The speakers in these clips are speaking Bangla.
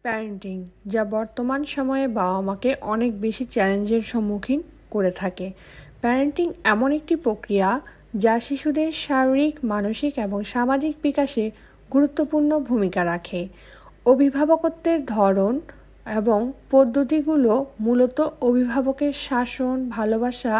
প্যারেন্টিং, যা বর্তমান সময়ে বাবা মাকে অনেক বেশি চ্যালেঞ্জের সম্মুখীন করে থাকে। প্যারেন্টিং এমন একটি প্রক্রিয়া যা শিশুদের শারীরিক, মানসিক এবং সামাজিক বিকাশে গুরুত্বপূর্ণ ভূমিকা রাখে। অভিভাবকত্বের ধরন এবং পদ্ধতিগুলো মূলত অভিভাবকের শাসন, ভালোবাসা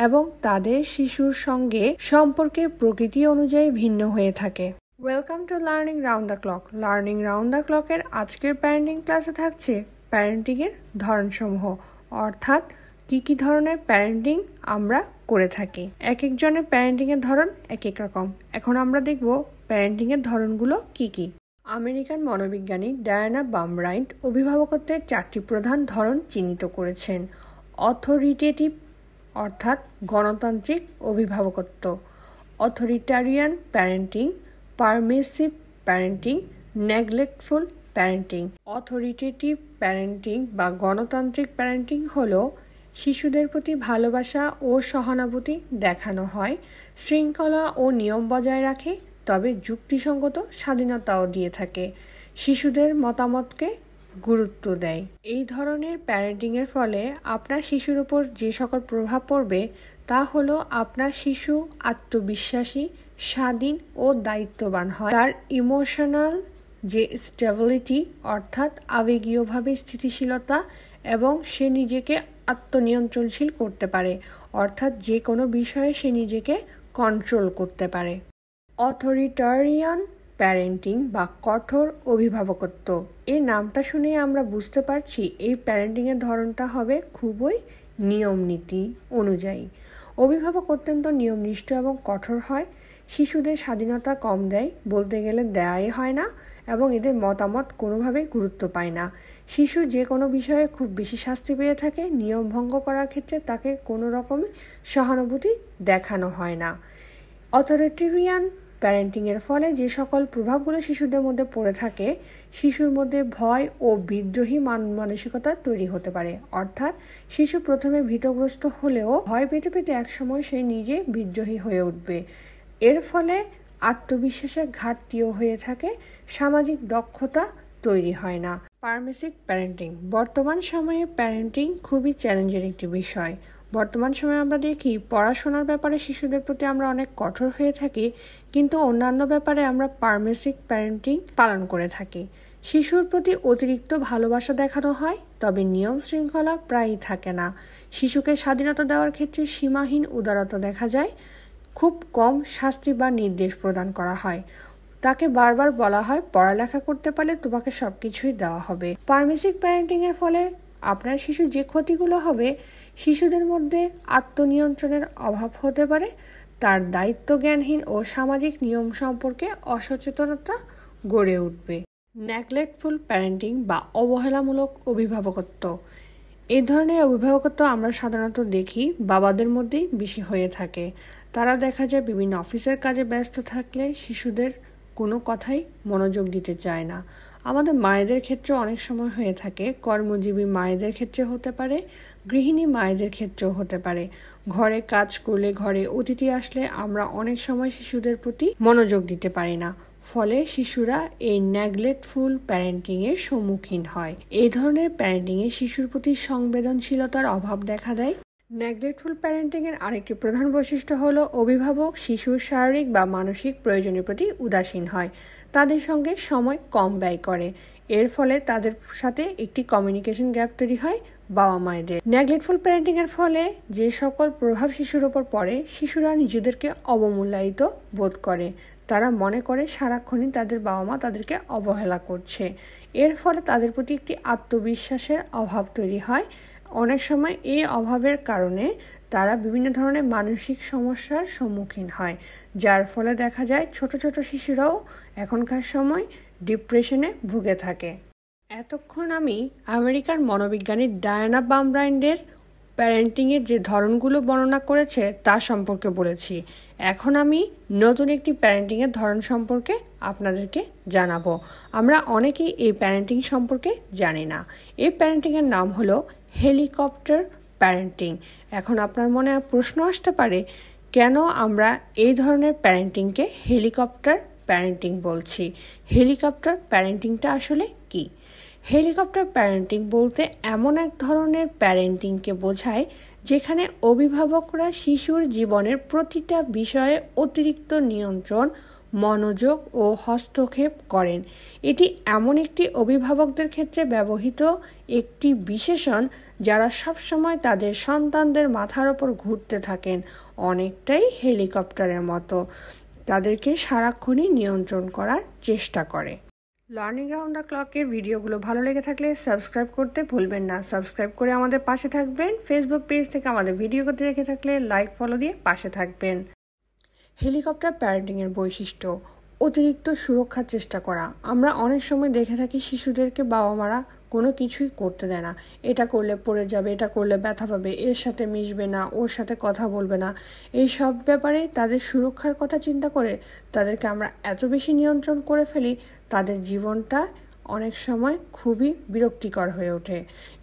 এবং তাদের শিশুর সঙ্গে সম্পর্কের প্রকৃতি অনুযায়ী ভিন্ন হয়ে থাকে। Welcome to learning round the clock. Learning round the ক্লকের আজকের প্যারেন্টিং ক্লাসে থাকছে প্যারেন্টিংয়ের ধরনসমূহ, অর্থাৎ কি ধরনের প্যারেন্টিং আমরা করে থাকি। এক একজনের প্যারেন্টিংয়ের ধরন এক এক রকম। এখন আমরা দেখব প্যারেন্টিংয়ের ধরনগুলো কি। আমেরিকান মনোবিজ্ঞানী ডায়ানা বামব্রাইন্ট অভিভাবকত্বের 4টি প্রধান ধরন চিহ্নিত করেছেন। অথরিটেটিভ অর্থাৎ গণতান্ত্রিক অভিভাবকত্ব, authoritarian parenting, permissive parenting, neglectful parenting. Authoritative parenting বা গণতান্ত্রিক প্যারেন্টিং হলো শিশুদের প্রতি ভালোবাসা ও সহানুভূতি দেখানো হয়, শৃঙ্খলা ও নিয়ম বজায় রাখে, তবে যুক্তিসঙ্গত স্বাধীনতাও দিয়ে থাকে, শিশুদের মতামতকে গুরুত্ব দেয়। এই ধরনের প্যারেন্টিংয়ের ফলে আপনার শিশুর উপর যে সকল প্রভাব পড়বে তা হলো আপনার শিশু আত্মবিশ্বাসী, স্বাধীন ও দায়িত্ববান হয়। তার ইমোশনাল যে স্টেবিলিটি অর্থাৎ আবেগীয়ভাবে স্থিতিশীলতা, এবং সে নিজেকে আত্মনিয়ন্ত্রণশীল করতে পারে, অর্থাৎ যে কোনো বিষয়ে সে নিজেকে কন্ট্রোল করতে পারে। অথরিটারিয়ান প্যারেন্টিং বা কঠোর অভিভাবকত্ব, এই নামটা শুনে আমরা বুঝতে পারছি এই প্যারেন্টিংয়ের ধরনটা হবে খুবই নিয়মনীতি অনুযায়ী। অভিভাবক অত্যন্ত নিয়মনিষ্ঠ এবং কঠোর হয়, শিশুদের স্বাধীনতা কম দেয়, বলতে গেলে দেয়াই হয় না, এবং এদের মতামত কোনোভাবেই গুরুত্ব পায় না। শিশু যে কোনো বিষয়ে খুব বেশি শাস্তি পেয়ে থাকে, নিয়ম ভঙ্গ করার ক্ষেত্রে তাকে কোনো রকমের সহানুভূতি দেখানো হয় না। অথরিটেরিয়ান প্যারেন্টিংয়ের ফলে যে সকল প্রভাবগুলো শিশুদের মধ্যে পড়ে থাকে, শিশুর মধ্যে ভয় ও বিদ্রোহী মানসিকতা তৈরি হতে পারে, অর্থাৎ শিশু প্রথমে ভীতগ্রস্ত হলেও ভয় পেতে পেতে একসময় সে নিজে বিদ্রোহী হয়ে উঠবে। এর ফলে আত্মবিশ্বাসের ঘাটতিও হয়ে থাকে, সামাজিক দক্ষতা তৈরি হয় না। পারমিসিভ প্যারেন্টিং, বর্তমান সময়ে প্যারেন্টিং খুবই চ্যালেঞ্জের একটি বিষয়। বর্তমান সময়ে আমরা দেখি পড়াশোনার ব্যাপারে শিশুদের প্রতি আমরা অনেক কঠোর হয়ে থাকি, কিন্তু অন্যান্য ব্যাপারে আমরা পারমিসিভ প্যারেন্টিং পালন করে থাকি। শিশুর প্রতি অতিরিক্ত ভালোবাসা দেখানো হয়, তবে নিয়ম শৃঙ্খলা প্রায়ই থাকে না। শিশুকে স্বাধীনতা দেওয়ার ক্ষেত্রে সীমাহীন উদারতা দেখা যায়, খুব কম শাস্তি বা নির্দেশ প্রদান করা হয়। তাকে বারবার বলা হয় পড়ালেখা করতে পারলে তোমাকে সবকিছুই দেওয়া হবে। পারমিসিভ প্যারেন্টিংয়ের ফলে আপনার শিশু যে ক্ষতিগুলো হবে, শিশুদের মধ্যে আত্মনিয়ন্ত্রণের অভাব হতে পারে, তার দায়িত্ব জ্ঞানহীন ও সামাজিক নিয়ম সম্পর্কে অসচেতনতা গড়ে উঠবে। নেগলেক্টফুল প্যারেন্টিং বা অবহেলামূলক অভিভাবকত্ব, এই ধরনের অভিভাবকত্ব আমরা সাধারণত দেখি বাবাদের মধ্যেই বেশি হয়ে থাকে। তারা দেখা যায় বিভিন্ন অফিসের কাজে ব্যস্ত থাকলে শিশুদের কোনো কথাই মনোযোগ দিতে চায় না। আমাদের মায়েদের ক্ষেত্রে অনেক সময় হয়ে থাকে, কর্মজীবী মায়েদের ক্ষেত্রে হতে পারে, গৃহিণী মায়েদের ক্ষেত্রেও হতে পারে। ঘরে কাজ করলে, ঘরে অতিথি আসলে আমরা অনেক সময় শিশুদের প্রতি মনোযোগ দিতে পারি না, ফলে শিশুরা এই নেগলেক্টফুল প্যারেন্টিংয়ের সম্মুখীন হয়। এই ধরনের প্যারেন্টিংয়ে শিশুর প্রতি সংবেদনশীলতার অভাব দেখা দেয়। নেগলেক্টফুল প্যারেন্টিংয়ের আরেকটি প্রধান বৈশিষ্ট্য হলো অভিভাবক শিশুর শারীরিক বা মানসিক প্রয়োজনের প্রতি উদাসীন হয়, তাদের সঙ্গে সময় কম ব্যয় করে। এর ফলে তাদের সাথে একটি কমিউনিকেশন গ্যাপ তৈরি হয় বাবা মায়েদের। নেগলেক্টফুল প্যারেন্টিংয়ের ফলে যে সকল প্রভাব শিশুর ওপর পড়ে, শিশুরা নিজেদেরকে অবমূল্যায়িত বোধ করে, তারা মনে করে সারাক্ষণই তাদের বাবা মা তাদেরকে অবহেলা করছে। এর ফলে তাদের প্রতি একটি আত্মবিশ্বাসের অভাব তৈরি হয়। অনেক সময় এই অভাবের কারণে তারা বিভিন্ন ধরনের মানসিক সমস্যার সম্মুখীন হয়, যার ফলে দেখা যায় ছোট ছোট শিশুরাও এখনকার সময় ডিপ্রেশনে ভুগে থাকে। এতক্ষণ আমি আমেরিকার মনোবিজ্ঞানী ডায়ানা বামব্রাইন্ডের প্যারেন্টিংয়ের যে ধরনগুলো বর্ণনা করেছে তা সম্পর্কে বলেছি। এখন আমি নতুন একটি প্যারেন্টিংয়ের ধরন সম্পর্কে আপনাদেরকে জানাবো। আমরা অনেকেই এই প্যারেন্টিং সম্পর্কে জানি না। এই প্যারেন্টিংয়ের নাম হলো হেলিকপ্টার প্যারেন্টিং। এখন আপনার মনে প্রশ্ন আসতে পারে, কেন আমরা এই ধরনের প্যারেন্টিংকে হেলিকপ্টার প্যারেন্টিং বলছি? হেলিকপ্টার প্যারেন্টিংটা আসলে কি? হেলিকপ্টার প্যারেন্টিং বলতে এমন এক ধরনের প্যারেন্টিংকে বোঝায় যেখানে অভিভাবকরা শিশুর জীবনের প্রতিটা বিষয়ে অতিরিক্ত নিয়ন্ত্রণ, মনোযোগ ও হস্তক্ষেপ করেন। এটি এমন একটি অভিভাবকদের ক্ষেত্রে ব্যবহৃত একটি বিশেষণ যারা সবসময় তাদের সন্তানদের মাথার ওপর ঘুরতে থাকেন, অনেকটাই হেলিকপ্টারের মতো তাদেরকে সারাক্ষণই নিয়ন্ত্রণ করার চেষ্টা করে। লার্নিং রাউন্ড দ্য ক্লকের ভিডিওগুলো ভালো লেগে থাকলে সাবস্ক্রাইব করতে ভুলবেন না। সাবস্ক্রাইব করে আমাদের পাশে থাকবেন। ফেসবুক পেজ থেকে আমাদের ভিডিওগুলো দেখে থাকলে লাইক ফলো দিয়ে পাশে থাকবেন। হেলিকপ্টার প্যারেন্টিংয়ের বৈশিষ্ট্য: অতিরিক্ত সুরক্ষার চেষ্টা করা। আমরা অনেক সময় দেখে থাকি শিশুদেরকে বাবা মারা কোনো কিছুই করতে দেয় না। এটা করলে পড়ে যাবে, এটা করলে ব্যথা পাবে, এর সাথে মিশবে না, ওর সাথে কথা বলবে না। এই সব ব্যাপারে তাদের সুরক্ষার কথা চিন্তা করে তাদেরকে আমরা এত বেশি নিয়ন্ত্রণ করে ফেলি, তাদের জীবনটা অনেক সময় খুবই বিরক্তিকর হয়ে ওঠে।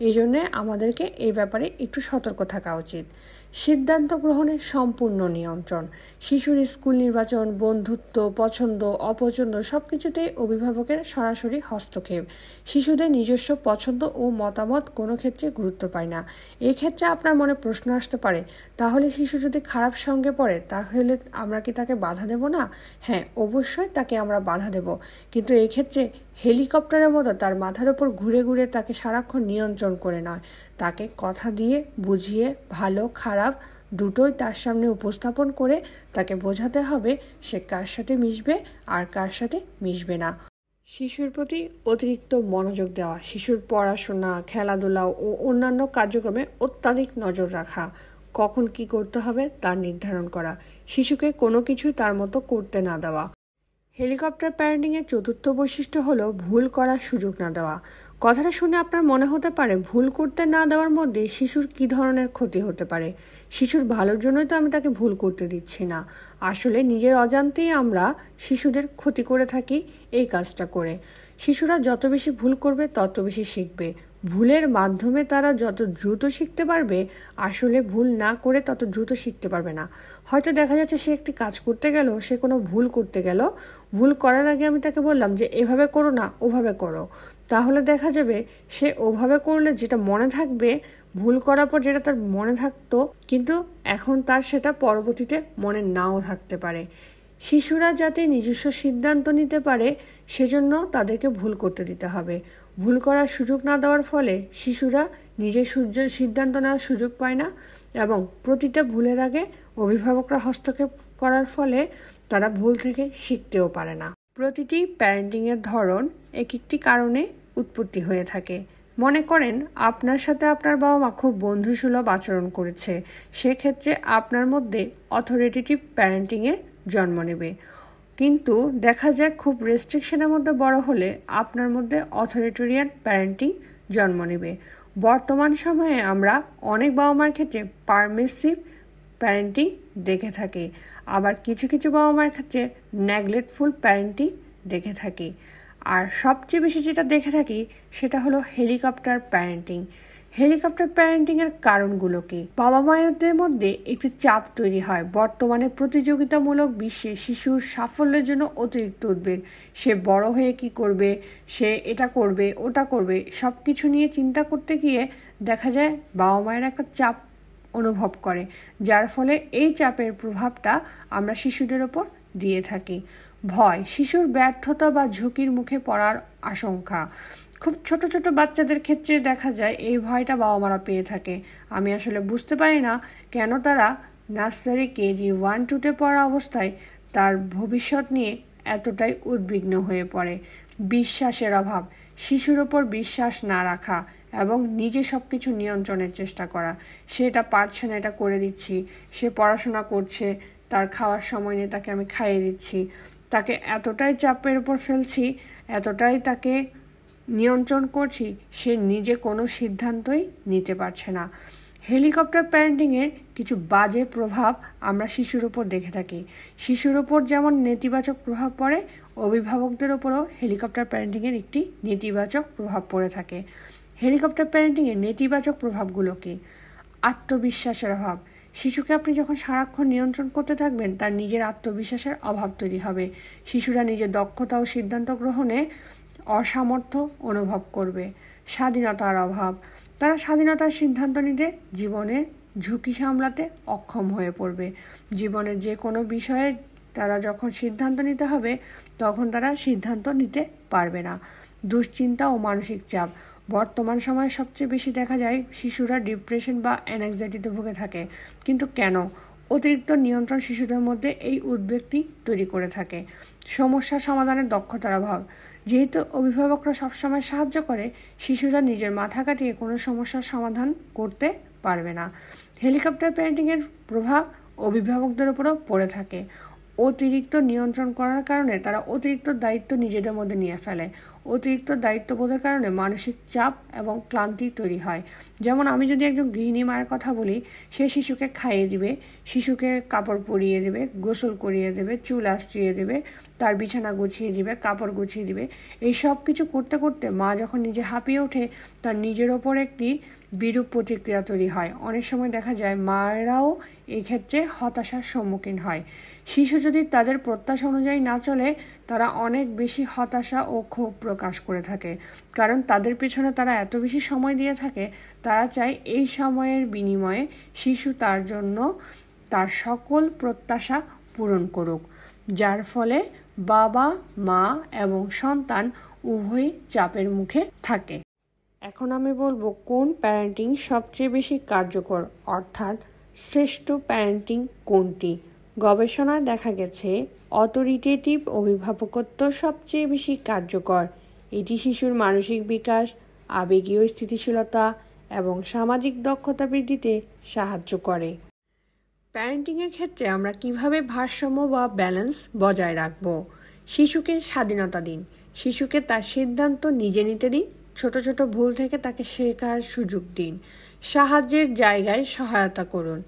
এই জন্যে আমাদেরকে এই ব্যাপারে একটু সতর্ক থাকা উচিত। সিদ্ধান্ত গ্রহণের সম্পূর্ণ নিয়ন্ত্রণ। শিশুর স্কুল নির্বাচন, বন্ধুত্ব, পছন্দ অপছন্দ সব কিছুতেই অভিভাবকের সরাসরি হস্তক্ষেপ। শিশুদের নিজস্ব পছন্দ ও মতামত কোনো ক্ষেত্রে গুরুত্ব পায় না। এক্ষেত্রে আপনার মনে প্রশ্ন আসতে পারে, তাহলে শিশু যদি খারাপ সঙ্গে পড়ে তাহলে আমরা কি তাকে বাধা দেব না? হ্যাঁ, অবশ্যই তাকে আমরা বাধা দেব, কিন্তু এক্ষেত্রে হেলিকপ্টারের মতো তার মাথার ওপর ঘুরে ঘুরে তাকে সারাক্ষণ নিয়ন্ত্রণ করে নয়, তাকে কথা দিয়ে বুঝিয়ে ভালো খারাপ দুটোই তার সামনে উপস্থাপন করে তাকে বোঝাতে হবে সে কার সাথে মিশবে আর কার সাথে মিশবে না। শিশুর প্রতি অতিরিক্ত মনোযোগ দেওয়া। শিশুর পড়াশোনা, খেলাধুলা ও অন্যান্য কার্যক্রমে অত্যাধিক নজর রাখা। কখন কি করতে হবে তার নির্ধারণ করা। শিশুকে কোনো কিছু তার মতো করতে না দেওয়া। হেলিকপ্টার প্যারেন্টিংয়ের চতুর্থ বৈশিষ্ট্য হলো ভুল করার সুযোগ না দেওয়া। কথাটা শুনে আপনার মনে হতে পারে ভুল করতে না দেওয়ার মধ্যে শিশুর কী ধরনের ক্ষতি হতে পারে। শিশুর ভালোর জন্যই তো আমি তাকে ভুল করতে দিচ্ছি না। আসলে নিজের অজান্তেই আমরা শিশুদের ক্ষতি করে থাকি এই কাজটা করে। শিশুরা যত বেশি ভুল করবে তত বেশি শিখবে। ভুলের মাধ্যমে তারা যত দ্রুত শিখতে পারবে, আসলে ভুল না করে তত দ্রুত শিখতে পারবে না। হয়তো দেখা যাচ্ছে সে একটি কাজ করতে গেল, সে কোনো ভুল করতে গেল, ভুল করার আগে আমি তাকে বললাম যে এভাবে করো না, ওভাবে করো, তাহলে দেখা যাবে সে ওভাবে করলে যেটা মনে থাকবে, ভুল করার পর যেটা তার মনে থাকতো কিন্তু এখন তার সেটা পরবর্তীতে মনে নাও থাকতে পারে। শিশুরা যাতে নিজস্ব সিদ্ধান্ত নিতে পারে সেজন্য তাদেরকে ভুল করতে দিতে হবে। ভুল করার সুযোগ না দেওয়ার ফলে শিশুরা নিজের সিদ্ধান্ত নেওয়ার সুযোগ পায় না এবং প্রতিটা ভুলের আগে অভিভাবকরা হস্তক্ষেপ করার ফলে তারা ভুল থেকে শিখতেও পারে না। প্রতিটি প্যারেন্টিংয়ের ধরন এক একটি কারণে উৎপত্তি হয়ে থাকে। মনে করেন আপনার সাথে আপনার বাবা মা খুব বন্ধুসুলভ আচরণ করেছে, সেক্ষেত্রে আপনার মধ্যে অথরিটেটিভ প্যারেন্টিংয়ের জন্ম নেবে। কিন্তু দেখা যায় খুব রেস্ট্রিকশনের মধ্যে বড় হলে আপনার মধ্যে অথরিটেরিয়ান প্যারেন্টিং জন্ম নেবে। বর্তমান সময়ে আমরা অনেক বাবা মার ক্ষেত্রে পারমিসিভ প্যারেন্টিং দেখে থাকি, আবার কিছু কিছু বাবা মার ক্ষেত্রে নেগলেক্টফুল প্যারেন্টিং দেখে থাকি। আর সবচেয়ে বেশি যেটা দেখে থাকি সেটা হলো হেলিকপ্টার প্যারেন্টিং। হেলিকপ্টার প্যারেন্টিংয়ের কারণগুলো কি? বাবা মায়েদের মধ্যে একটি চাপ তৈরি হয়। বর্তমানে প্রতিযোগিতামূলক বিশ্বে শিশুর সাফল্যের জন্য অতিরিক্ত উদ্বেগ। সে বড় হয়ে কি করবে, সে এটা করবে, ওটা করবে, সব কিছু নিয়ে চিন্তা করতে গিয়ে দেখা যায় বাবা মায়ের একটা চাপ অনুভব করে, যার ফলে এই চাপের প্রভাবটা আমরা শিশুদের ওপর দিয়ে থাকি। ভয়, শিশুর ব্যর্থতা বা ঝুঁকির মুখে পড়ার আশঙ্কা। খুব ছোট ছোট বাচ্চাদের ক্ষেত্রে দেখা যায় এই ভয়টা বাবা মারা পেয়ে থাকে। আমি আসলে বুঝতে পারি না কেন তারা নার্সারি, কেজি 1-2-তে পড়া অবস্থায় তার ভবিষ্যৎ নিয়ে এতটাই উদ্বিগ্ন হয়ে পড়ে। বিশ্বাসের অভাব, শিশুর ওপর বিশ্বাস না রাখা এবং নিজে সব কিছু নিয়ন্ত্রণের চেষ্টা করা। সে এটা পারছে না, এটা করে দিচ্ছি। সে পড়াশোনা করছে, তার খাওয়ার সময় নিয়ে তাকে আমি খাইয়ে দিচ্ছি। তাকে এতটাই চাপের উপর ফেলছি, এতটাই তাকে নিয়ন্ত্রণ করছি, সে নিজে কোনো সিদ্ধান্তই নিতে পারছে না। হেলিকপ্টার প্যারেন্টিংয়ের কিছু বাজে প্রভাব আমরা শিশুর ওপর দেখে থাকি। শিশুর ওপর যেমন নেতিবাচক প্রভাব পড়ে, অভিভাবকদের ওপরও হেলিকপ্টার প্যারেন্টিংয়ের একটি নেতিবাচক প্রভাব পড়ে থাকে। হেলিকপ্টার প্যারেন্টিংয়ের নেতিবাচক প্রভাবগুলো কি? আত্মবিশ্বাসের অভাব। শিশুকে আপনি যখন সারাক্ষণ নিয়ন্ত্রণ করতে থাকবেন তার নিজের আত্মবিশ্বাসের অভাব তৈরি হবে। শিশুরা নিজের দক্ষতা ও সিদ্ধান্ত গ্রহণে অসামর্থ্য অনুভব করবে, স্বাধীনতার অভাব। তারা স্বাধীনতার সিদ্ধান্ত নিতে জীবনের ঝুঁকি সামলাতে অক্ষম হয়ে পড়বে। জীবনের যে কোনো বিষয়ে তারা যখন সিদ্ধান্ত নিতে হবে তখন তারা সিদ্ধান্ত নিতে পারবে না। দুশ্চিন্তা ও মানসিক চাপ। বর্তমান সময়ে সবচেয়ে বেশি দেখা যায় শিশুরা ডিপ্রেশন বা অ্যাংজাইটিতে ভুগে থাকে। কিন্তু কেন? অতিরিক্ত নিয়ন্ত্রণ শিশুদের মধ্যে এই উদ্বেগটি তৈরি করে থাকে। সমস্যা সমাধানের দক্ষতার অভাব। যেহেতু অভিভাবকরা সবসময় সাহায্য করে, শিশুরা নিজের মাথা কাটিয়ে কোনো সমস্যার সমাধান করতে পারবে না। হেলিকপ্টার প্যারেন্টিংয়ের প্রভাব অভিভাবকদের উপরও পড়ে থাকে। অতিরিক্ত নিয়ন্ত্রণ করার কারণে তারা অতিরিক্ত দায়িত্ব নিজেদের মধ্যে নিয়ে ফেলে। অতিরিক্ত দায়িত্ববোধের কারণে মানসিক চাপ এবং ক্লান্তি তৈরি হয়। যেমন আমি যদি একজন গৃহিণী মায়ের কথা বলি, সে শিশুকে খাইয়ে দিবে, শিশুকে কাপড় পরিয়ে দেবে, গোসল করিয়ে দেবে, চুল আঁচড়িয়ে দেবে, তার বিছানা গুছিয়ে দিবে, কাপড় গুছিয়ে দিবে। এই সব কিছু করতে করতে মা যখন নিজে হাঁপিয়ে ওঠে, তার নিজের ওপর একটি বিরূপ প্রতিক্রিয়া তৈরি হয়। অনেক সময় দেখা যায় মায়েরাও এই ক্ষেত্রে হতাশার সম্মুখীন হয়। শিশু যদি তাদের প্রত্যাশা অনুযায়ী না চলে, তারা অনেক বেশি হতাশা ও ক্ষোভ প্রকাশ করে থাকে। কারণ তাদের পেছনে তারা এত বেশি সময় দিয়ে থাকে, তারা চায় এই সময়ের বিনিময়ে শিশু তার জন্য তার সকল প্রত্যাশা পূরণ করুক, যার ফলে বাবা, মা এবং সন্তান উভয়ই চাপের মুখে থাকে। এখন আমি বলবো কোন প্যারেন্টিং সবচেয়ে বেশি কার্যকর, অর্থাৎ শ্রেষ্ঠ প্যারেন্টিং কোনটি। গবেষণায় দেখা গেছে অথরিটেটিভ অভিভাবকত্ব সবচেয়ে বেশি কার্যকর। এটি শিশুর মানসিক বিকাশ, আবেগীয় স্থিতিশীলতা এবং সামাজিক দক্ষতা বৃদ্ধিতে সাহায্য করে। প্যারেন্টিংয়ের ক্ষেত্রে আমরা কিভাবে ভারসাম্য বা ব্যালেন্স বজায় রাখব? শিশুকে স্বাধীনতা দিন। শিশুকে তার সিদ্ধান্ত নিজে নিতে দিন। ছোট ছোট ভুল থেকে তাকে শেখার সুযোগ দিন। সাহায্যের জায়গায় সহায়তা করুন।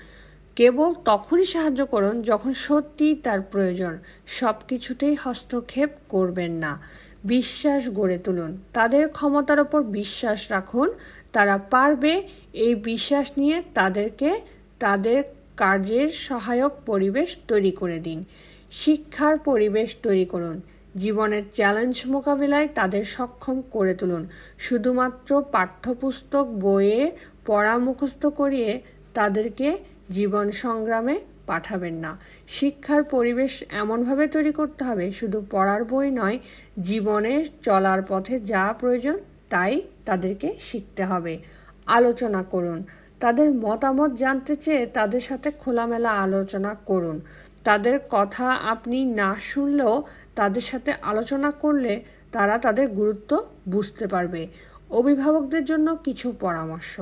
কেবল তখনই সাহায্য করুন যখন সত্যিই তার প্রয়োজন। সব কিছুতেই হস্তক্ষেপ করবেন না। বিশ্বাস গড়ে তুলুন। তাদের ক্ষমতার ওপর বিশ্বাস রাখুন। তারা পারবে, এই বিশ্বাস নিয়ে তাদেরকে তাদের কাজের সহায়ক পরিবেশ তৈরি করে দিন। শিক্ষার পরিবেশ তৈরি করুন। জীবনের চ্যালেঞ্জ মোকাবিলায় তাদের সক্ষম করে তুলুন। শুধুমাত্র পাঠ্যপুস্তক বইয়ে পড়া মুখস্থ করিয়ে তাদেরকে জীবন সংগ্রামে পাঠাবেন না। শিক্ষার পরিবেশ এমনভাবে তৈরি করতে হবে, শুধু পড়ার বই নয়, জীবনে চলার পথে যা প্রয়োজন তাই তাদেরকে শিখতে হবে। আলোচনা করুন। তাদের মতামত জানতে চেয়ে তাদের সাথে খোলামেলা আলোচনা করুন। তাদের কথা আপনি না শুনলেও তাদের সাথে আলোচনা করলে তারা তাদের গুরুত্ব বুঝতে পারবে। অভিভাবকদের জন্য কিছু পরামর্শ।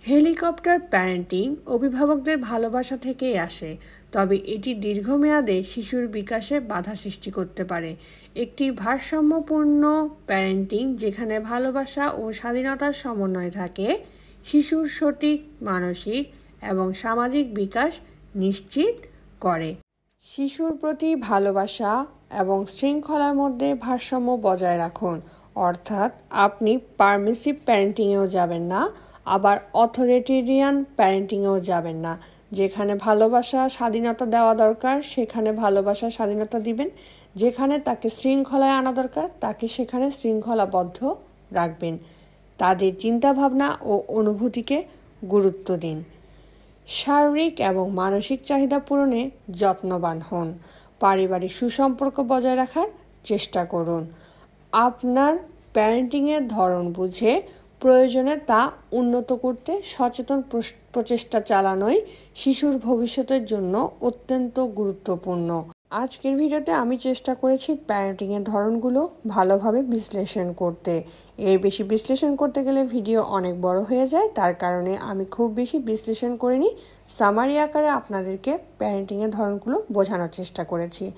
হেলিকপ্টার প্যারেন্টিং অভিভাবকদের ভালোবাসা থেকেই আসে, তবে এটি দীর্ঘমেয়াদে শিশুর বিকাশে বাধা সৃষ্টি করতে পারে। একটি ভারসাম্যপূর্ণ প্যারেন্টিং, যেখানে ভালোবাসা ও স্বাধীনতার সমন্বয় থাকে, শিশুর সঠিক মানসিক এবং সামাজিক বিকাশ নিশ্চিত করে। শিশুর প্রতি ভালোবাসা এবং শৃঙ্খলার মধ্যে ভারসাম্য বজায় রাখুন, অর্থাৎ আপনি পারমিসিভ প্যারেন্টিংয়েও যাবেন না, আবার অথরিটেরিয়ান প্যারেন্টিংয়েও যাবেন না। যেখানে ভালোবাসা স্বাধীনতা দেওয়া দরকার সেখানে ভালোবাসা স্বাধীনতা দিবেন, যেখানে তাকে শৃঙ্খলায় আনা দরকার তাকে সেখানে শৃঙ্খলাবদ্ধ রাখবেন। তাদের চিন্তাভাবনা ও অনুভূতিকে গুরুত্ব দিন। শারীরিক এবং মানসিক চাহিদা পূরণে যত্নবান হন। পারিবারিক সুসম্পর্ক বজায় রাখার চেষ্টা করুন। আপনার প্যারেন্টিংয়ের ধরন বুঝে প্রয়োজনে তা উন্নত করতে সচেতন প্রচেষ্টা চালানোই শিশুর ভবিষ্যতের জন্য অত্যন্ত গুরুত্বপূর্ণ। আজকের ভিডিওতে আমি চেষ্টা করেছি প্যারেন্টিংয়ের ধরনগুলো ভালোভাবে বিশ্লেষণ করতে। এর বেশি বিশ্লেষণ করতে গেলে ভিডিও অনেক বড় হয়ে যায়, তার কারণে আমি খুব বেশি বিশ্লেষণ করিনি। সামারি আকারে আপনাদেরকে প্যারেন্টিংয়ের ধরনগুলো বোঝানোর চেষ্টা করেছি।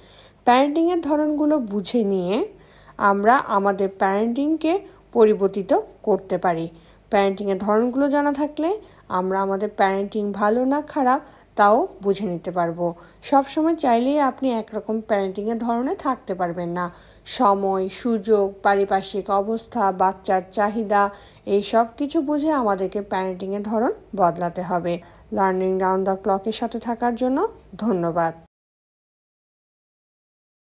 প্যারেন্টিংয়ের ধরনগুলো বুঝে নিয়ে আমরা আমাদের প্যারেন্টিংকে পরিবর্তিত করতে পারি। প্যারেন্টিংয়ের ধরনগুলো জানা থাকলে আমরা আমাদের প্যারেন্টিং ভালো না খারাপ তাও বুঝে নিতে পারবো। সবসময় চাইলেই আপনি একরকম প্যারেন্টিংয়ের ধরনে থাকতে পারবেন না। সময়, সুযোগ, পারিপার্শ্বিক অবস্থা, বাচ্চার চাহিদা, এই সব কিছু বুঝে আমাদেরকে প্যারেন্টিংয়ের ধরন বদলাতে হবে। লার্নিং রাউন্ড দ্য ক্লকের সাথে থাকার জন্য ধন্যবাদ।